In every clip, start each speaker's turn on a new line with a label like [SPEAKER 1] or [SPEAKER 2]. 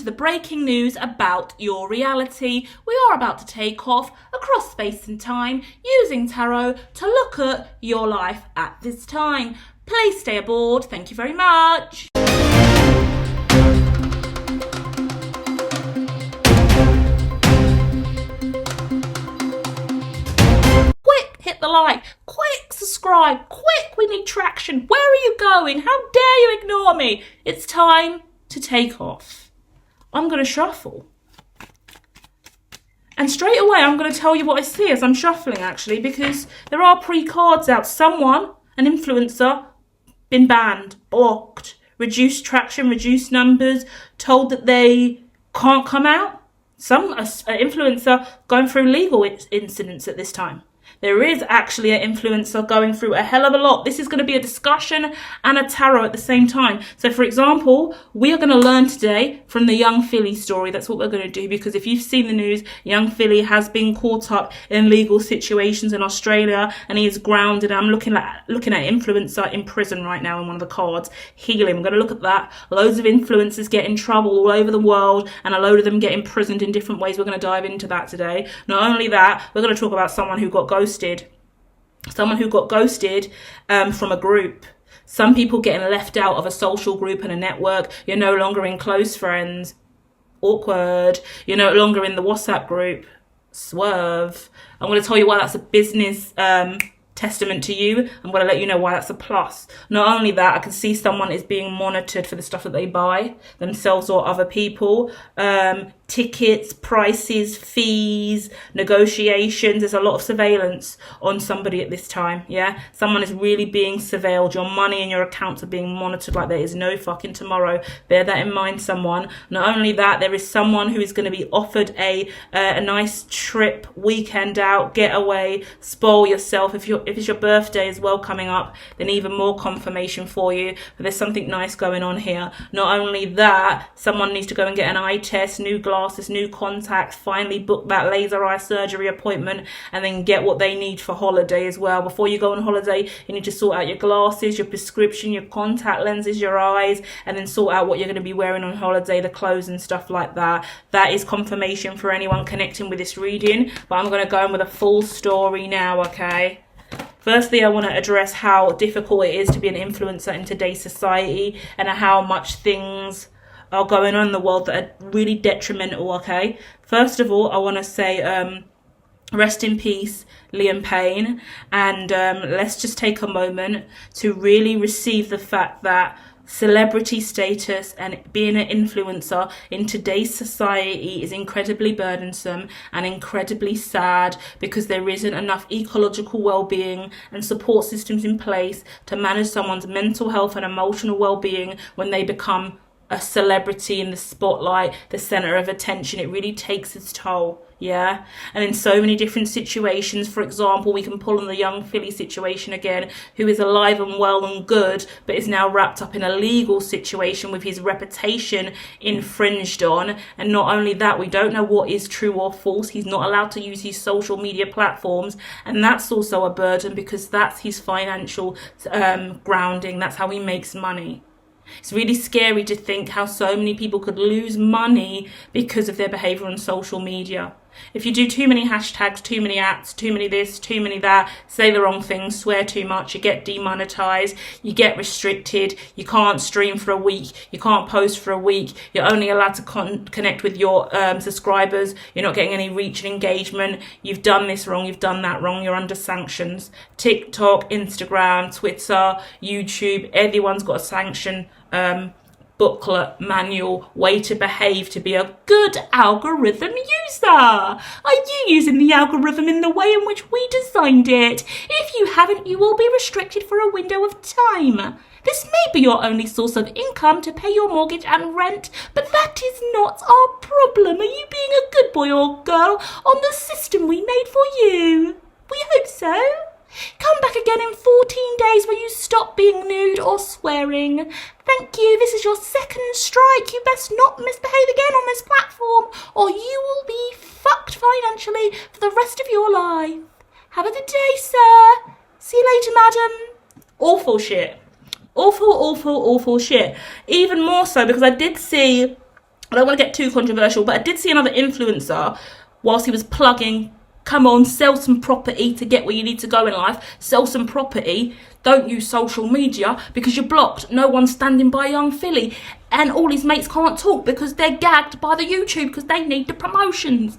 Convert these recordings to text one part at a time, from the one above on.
[SPEAKER 1] the breaking news about your reality. We are about to take off across space and time using tarot to look at your life at this time. Please stay aboard. Thank you very much. Hit the like, quick subscribe, quick, we need traction. Where are you going? How dare you ignore me? It's time to take off. I'm going to shuffle. And straight away I'm going to tell you what I see as I'm shuffling, actually, because there are pre-cards out. Someone, an influencer, been banned, blocked, reduced traction, reduced numbers, told that they can't come out. Some influencer going through legal incidents at this time. There is actually an influencer going through a hell of a lot. This is going to be a discussion and a tarot at the same time. So, for example, we are going to learn today from the young Philly story. That's what we're going to do, because if you've seen the news, young Philly has been caught up in legal situations in Australia and he is grounded. I'm looking at influencer in prison right now in one of the cards. Healing. We're going to look at that. Loads of influencers get in trouble all over the world and a load of them get imprisoned in different ways. We're going to dive into that today. Not only that, we're going to talk about someone who got ghosted. Someone who got ghosted from a group. Some people getting left out of a social group and a network. You're no longer in close friends. Awkward. You're no longer in the WhatsApp group. Swerve. I'm going to tell you why that's a business testament to you. I'm going to let you know why that's a plus. Not only that, I can see someone is being monitored for the stuff that they buy, themselves or other people. Tickets, prices, fees, negotiations. There's a lot of surveillance on somebody at this time, yeah? Someone is really being surveilled. Your money and your accounts are being monitored like there is no fucking tomorrow. Bear that in mind, someone. Not only that, there is someone who is going to be offered a nice trip, weekend out, getaway, spoil yourself. If it's your birthday as well coming up, then even more confirmation for you. But there's something nice going on here. Not only that, someone needs to go and get an eye test, new glasses, new contacts, finally book that laser eye surgery appointment, and then get what they need for holiday as well. Before you go on holiday, you need to sort out your glasses, your prescription, your contact lenses, your eyes, and then sort out what you're going to be wearing on holiday, the clothes and stuff like that. That is confirmation for anyone connecting with this reading, but I'm going to go in with a full story now, okay? Firstly, I want to address how difficult it is to be an influencer in today's society and how much things are going on in the world that are really detrimental, okay? First of all, I want to say rest in peace, Liam Payne, and let's just take a moment to really receive the fact that celebrity status and being an influencer in today's society is incredibly burdensome and incredibly sad, because there isn't enough ecological well-being and support systems in place to manage someone's mental health and emotional well-being when they become a celebrity in the spotlight, the center of attention. It really takes its toll, yeah? And in so many different situations, for example, we can pull on the young Philly situation again, who is alive and well and good, but is now wrapped up in a legal situation with his reputation infringed on. And not only that, we don't know what is true or false. He's not allowed to use his social media platforms, and that's also a burden, because that's his financial grounding. That's how he makes money. It's really scary to think how so many people could lose money because of their behaviour on social media. If you do too many hashtags, too many apps, too many this, too many that, say the wrong things, swear too much, you get demonetized, you get restricted, you can't stream for a week, you can't post for a week, you're only allowed to connect with your subscribers, you're not getting any reach and engagement, you've done this wrong, you've done that wrong, you're under sanctions. TikTok, Instagram, Twitter, YouTube, everyone's got a sanction booklet, manual, way to behave to be a good algorithm user. Are you using the algorithm in the way in which we designed it? If you haven't, you will be restricted for a window of time. This may be your only source of income to pay your mortgage and rent, but that is not our problem. Are you being a good boy or girl on the system we made for you? We hope so. Come back again in 14 days where you stop being nude or swearing. Thank you. This is your second strike. You best not misbehave again on this platform, or you will be fucked financially for the rest of your life. Have a good day, sir. See you later, madam. Awful shit. Awful shit. Even more so because I did see I don't want to get too controversial, but I did see another influencer whilst he was plugging, come on, sell some property to get where you need to go in life, sell some property, don't use social media because you're blocked, no one's standing by young Philly, and all his mates can't talk because they're gagged by the YouTube because they need the promotions.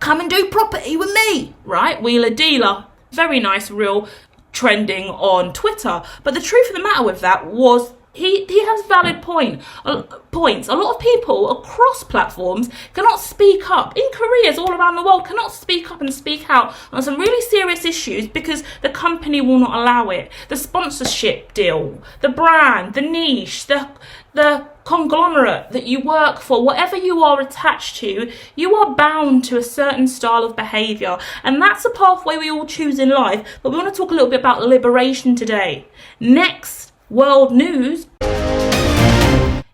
[SPEAKER 1] Come and do property with me, right? Wheeler dealer. Very nice reel trending on Twitter. But the truth of the matter with that was he has valid points. A lot of people across platforms cannot speak up. In careers all around the world, cannot speak up and speak out on some really serious issues because the company will not allow it. The sponsorship deal, the brand, the niche, the conglomerate that you work for, whatever you are attached to, you are bound to a certain style of behaviour. And that's a pathway we all choose in life. But we want to talk a little bit about liberation today. Next world news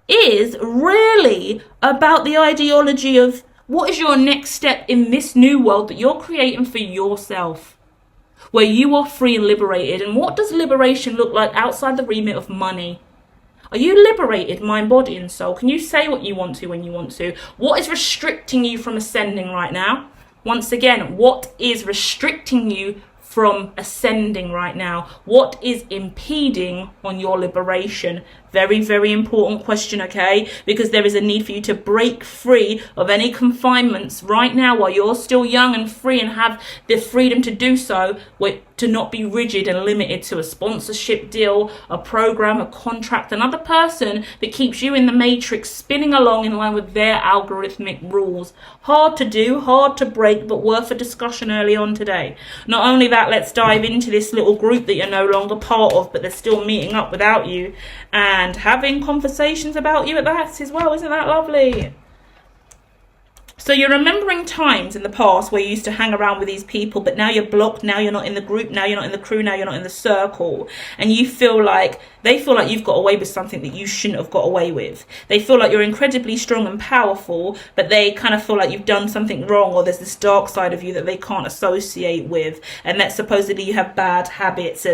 [SPEAKER 1] is really about the ideology of what is your next step in this new world that you're creating for yourself, where you are free and liberated. And what does liberation look like outside the remit of money? Are you liberated, mind, body and soul? Can you say what you want to when you want to? What is restricting you from ascending right now? Once again, what is restricting you from ascending right now? What is impeding on your liberation? Very, very important question, okay? Because there is a need for you to break free of any confinements right now while you're still young and free and have the freedom to do so, to not be rigid and limited to a sponsorship deal, a program, a contract, another person that keeps you in the matrix spinning along in line with their algorithmic rules. Hard to do, hard to break, but worth a discussion early on today. Not only that, let's dive into this little group that you're no longer part of, but they're still meeting up without you and having conversations about you at that as well. Isn't that lovely? So you're remembering times in the past where you used to hang around with these people, but now you're blocked, now you're not in the group, now you're not in the crew, now you're not in the circle, and you feel like, they feel like you've got away with something that you shouldn't have got away with. They feel like you're incredibly strong and powerful, but they kind of feel like you've done something wrong, or there's this dark side of you that they can't associate with, and that supposedly you have bad habits,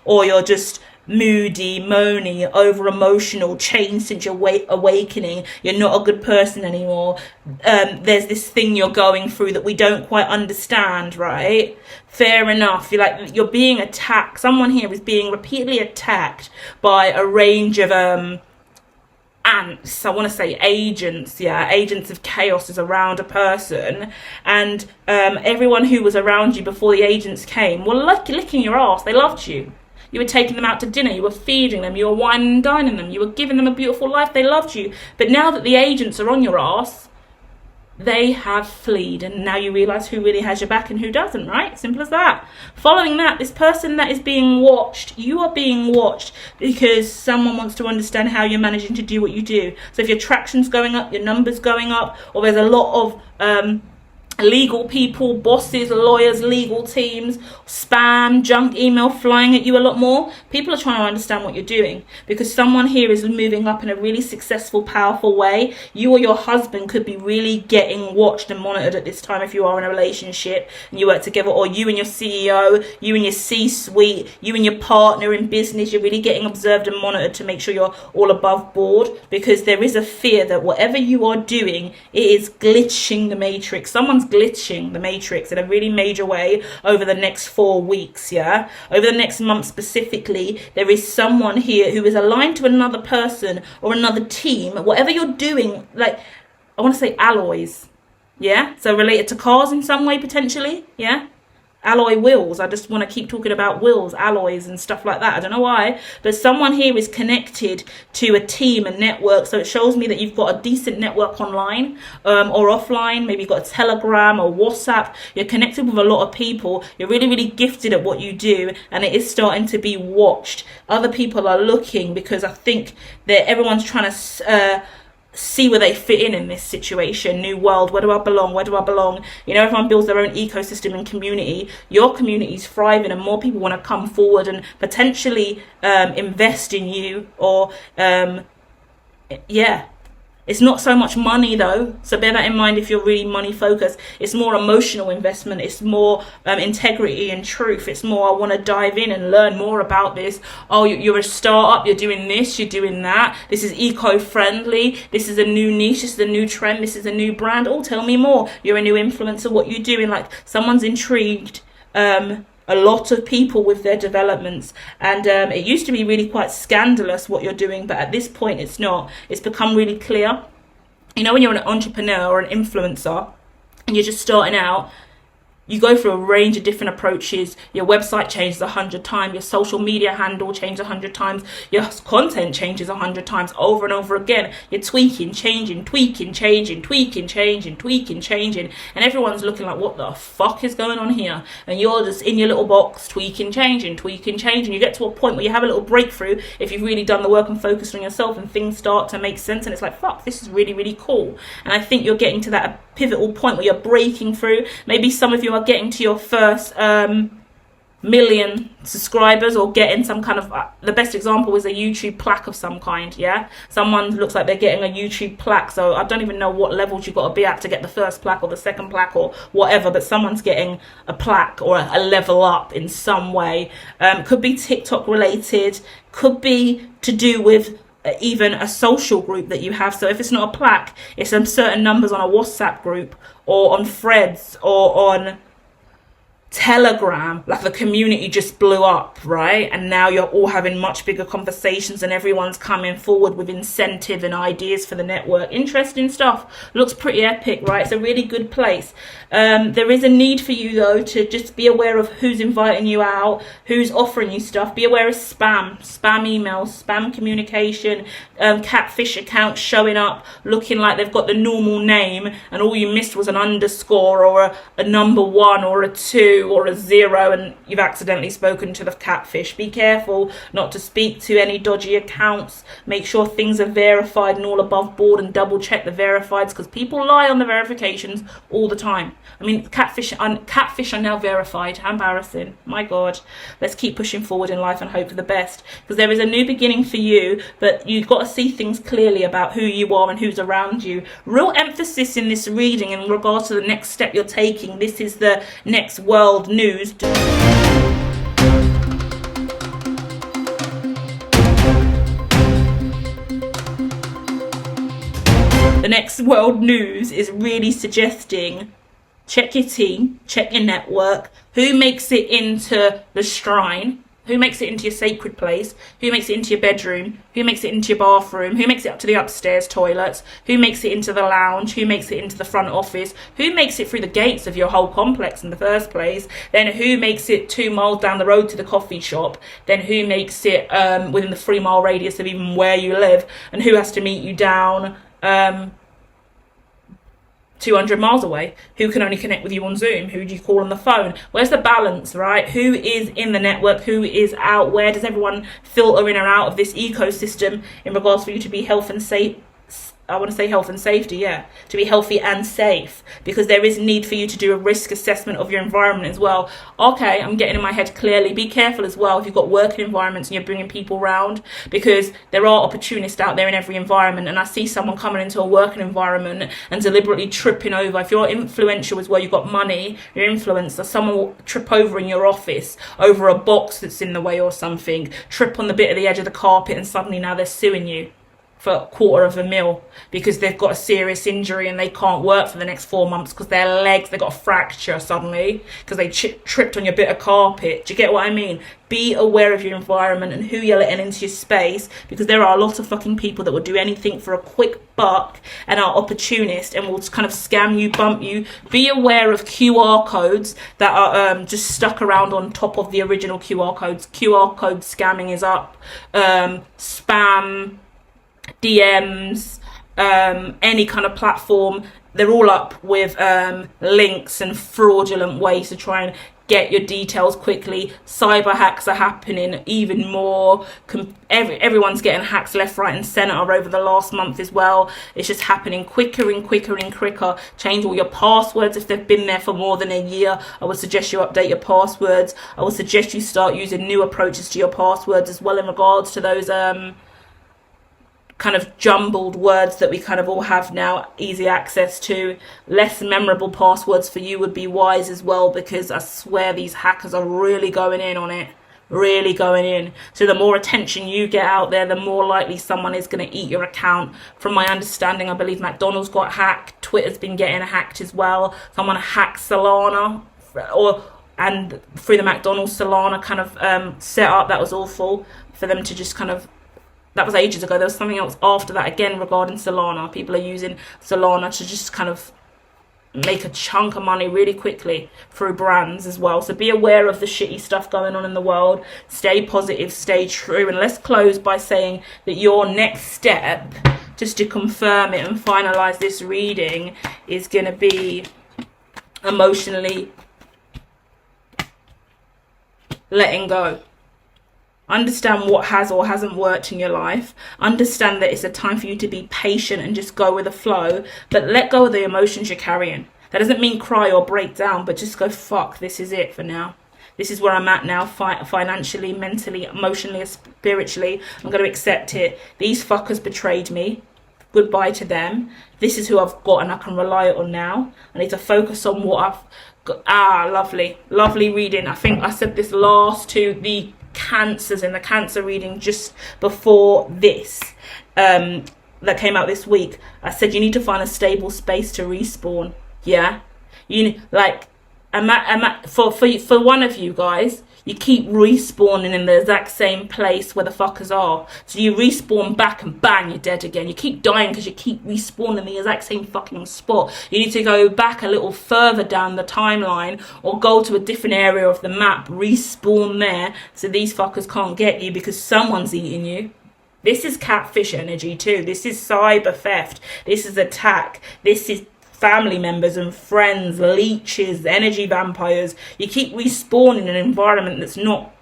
[SPEAKER 1] or you're just moody, moany, over emotional, changed since your awakening, you're not a good person anymore. There's this thing you're going through that we don't quite understand, right? Fair enough. You're being attacked. Someone here is being repeatedly attacked by a range of ants, I want to say agents, agents of chaos is around a person, and everyone who was around you before the agents came were licking your ass. They loved you. You were taking them out to dinner, you were feeding them, you were wining and dining them, you were giving them a beautiful life, they loved you. But now that the agents are on your ass, they have fled, and now you realise who really has your back and who doesn't, right? Simple as that. Following that, this person that is being watched, you are being watched because someone wants to understand how you're managing to do what you do. So if your traction's going up, your numbers going up, or there's a lot of legal people, bosses, lawyers, legal teams, spam, junk email flying at you a lot more, people are trying to understand what you're doing because someone here is moving up in a really successful, powerful way. You or your husband could be really getting watched and monitored at this time if you are in a relationship and you work together, or you and your CEO, you and your C-suite, you and your partner in business, you're really getting observed and monitored to make sure you're all above board, because there is a fear that whatever you are doing, it is glitching the matrix. Someone's glitching the matrix in a really major way over the next 4 weeks, over the next month specifically. There is someone here who is aligned to another person or another team, whatever you're doing, I want to say alloys, so related to cars in some way potentially, alloy wheels. I just want to keep talking about wheels, alloys and stuff like that. I don't know why, but someone here is connected to a team and network. So it shows me that you've got a decent network online or offline. Maybe you've got a Telegram or WhatsApp. You're connected with a lot of people. You're really, really gifted at what you do, and it is starting to be watched. Other people are looking because I think that everyone's trying to see where they fit in this situation. New world, where do I belong, where do I belong? Everyone builds their own ecosystem and community. Your community is thriving and more people want to come forward and potentially invest in you, or It's not so much money though, so bear that in mind if you're really money focused. It's more emotional investment. It's more integrity and truth. It's more, I want to dive in and learn more about this. Oh, you're a startup, you're doing this, you're doing that. This is eco-friendly. This is a new niche. This is a new trend. This is a new brand. Oh, tell me more. You're a new influencer. What you're doing? Like, someone's intrigued. A lot of people with their developments, and it used to be really quite scandalous what you're doing, but at this point it's not. It's become really clear. You know, when you're an entrepreneur or an influencer and you're just starting out, you go through a range of different approaches. Your website changes 100 times. Your social media handle changes 100 times. Your content changes 100 times over and over again. You're tweaking, changing, tweaking, changing, tweaking, changing, tweaking, changing. And everyone's looking like, what the fuck is going on here? And you're just in your little box, tweaking, changing, tweaking, changing. You get to a point where you have a little breakthrough if you've really done the work and focused on yourself, and things start to make sense. And it's like, fuck, this is really, really cool. And I think you're getting to that pivotal point where you're breaking through. Maybe some of you are getting to your first million subscribers, or getting some kind of the best example is a YouTube plaque of some kind. Yeah, someone looks like they're getting a YouTube plaque, so I don't even know what levels you've got to be at to get the first plaque or the second plaque or whatever, but someone's getting a plaque or a level up in some way. Could be TikTok related, could be to do with even a social group that you have. So if it's not a plaque, it's some certain numbers on a WhatsApp group or on Threads or on Telegram. Like, the community just blew up, right? And now you're all having much bigger conversations and everyone's coming forward with incentive and ideas for the network. Interesting stuff. Looks pretty epic, right? It's a really good place. There is a need for you though to just be aware of who's inviting you out, who's offering you stuff. Be aware of spam emails, spam communication, catfish accounts showing up looking like they've got the normal name and all you missed was an underscore or a number 1 or a 2 or a 0, and you've accidentally spoken to the catfish. Be careful not to speak to any dodgy accounts. Make sure things are verified and all above board, and double check the verifieds, because people lie on the verifications all the time. I mean, catfish are now verified. How embarrassing. My God. Let's keep pushing forward in life and hope for the best, because there is a new beginning for you, but you've got to see things clearly about who you are and who's around you. Real emphasis in this reading in regards to the next step you're taking. This is the next world news. The next world news is really suggesting check your team, check your network, who makes it into the shrine, who makes it into your sacred place, who makes it into your bedroom, who makes it into your bathroom, who makes it up to the upstairs toilets, who makes it into the lounge, who makes it into the front office, who makes it through the gates of your whole complex in the first place, then who makes it 2 miles down the road to the coffee shop, then who makes it within the 3-mile radius of even where you live, and who has to meet you down 200 miles away, who can only connect with you on Zoom, who do you call on the phone? Where's the balance, right? Who is in the network, who is out? Where does everyone filter in or out of this ecosystem in regards for you to be health and safe? I want to say health and safety, yeah, to be healthy and safe, because there is need for you to do a risk assessment of your environment as well. Okay, I'm getting in my head clearly. Be careful as well if you've got working environments and you're bringing people around, because there are opportunists out there in every environment, and I see someone coming into a working environment and deliberately tripping over. If you're influential as well, you've got money, you're influencer, someone will trip over in your office over a box that's in the way or something, trip on the bit of the edge of the carpet, and suddenly now they're suing you for $250,000 because they've got a serious injury and they can't work for the next 4 months because their legs, they got a fracture suddenly because they tripped on your bit of carpet. Do you get what I mean? Be aware of your environment and who you're letting into your space, because there are a lot of fucking people that will do anything for a quick buck and are opportunist and will kind of scam you, bump you. Be aware of QR codes that are just stuck around on top of the original QR codes. QR code scamming is up. Spam, DMs, any kind of platform, they're all up with links and fraudulent ways to try and get your details quickly. Cyber hacks are happening even more. Everyone's getting hacks left, right and centre over the last month as well. It's just happening quicker and quicker and quicker. Change all your passwords if they've been there for more than a year. I would suggest you update your passwords. I would suggest you start using new approaches to your passwords as well in regards to those kind of jumbled words that we kind of all have now easy access to. Less memorable passwords for you would be wise as well, because I swear these hackers are really going in on it. Really going in. So the more attention you get out there, the more likely someone is going to eat your account. From my understanding, I believe McDonald's got hacked. Twitter's been getting hacked as well. Someone hacked Solana, and through the McDonald's Solana kind of setup. That was awful for them to just kind of, that was ages ago. There was something else after that again regarding Solana. People are using Solana to just kind of make a chunk of money really quickly through brands as well. So be aware of the shitty stuff going on in the world. Stay positive, stay true. And let's close by saying that your next step, just to confirm it and finalize this reading, is going to be emotionally letting go. Understand what has or hasn't worked in your life. Understand that it's a time for you to be patient and just go with the flow, but let go of the emotions you're carrying. That doesn't mean cry or break down, but just go, fuck, this is it for now. This is where I'm at now, financially, mentally, emotionally, spiritually. I'm going to accept it. These fuckers betrayed me. Goodbye to them. This is who I've got and I can rely on now. I need to focus on what I've got. Lovely reading. I think I said this last to the cancers in the cancer reading just before this that came out this week. I said you need to find a stable space to respawn. Yeah, you like for one of you guys, you keep respawning in the exact same place where the fuckers are. So you respawn back and bang, you're dead again. You keep dying because you keep respawning in the exact same fucking spot. You need to go back a little further down the timeline or go to a different area of the map, respawn there so these fuckers can't get you because someone's eating you. This is catfish energy too. This is cyber theft. This is attack. This is family members and friends, leeches, energy vampires. You keep respawning in an environment that's not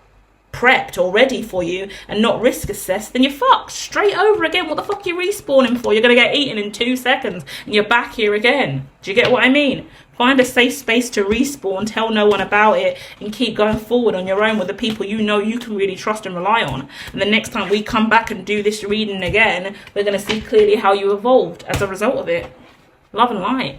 [SPEAKER 1] prepped or ready for you and not risk assessed, then you're fucked straight over again. What the fuck are you respawning for? You're going to get eaten in 2 seconds and you're back here again. Do you get what I mean? Find a safe space to respawn, tell no one about it, and keep going forward on your own with the people you know you can really trust and rely on. And the next time we come back and do this reading again, we're going to see clearly how you evolved as a result of it. Love and light.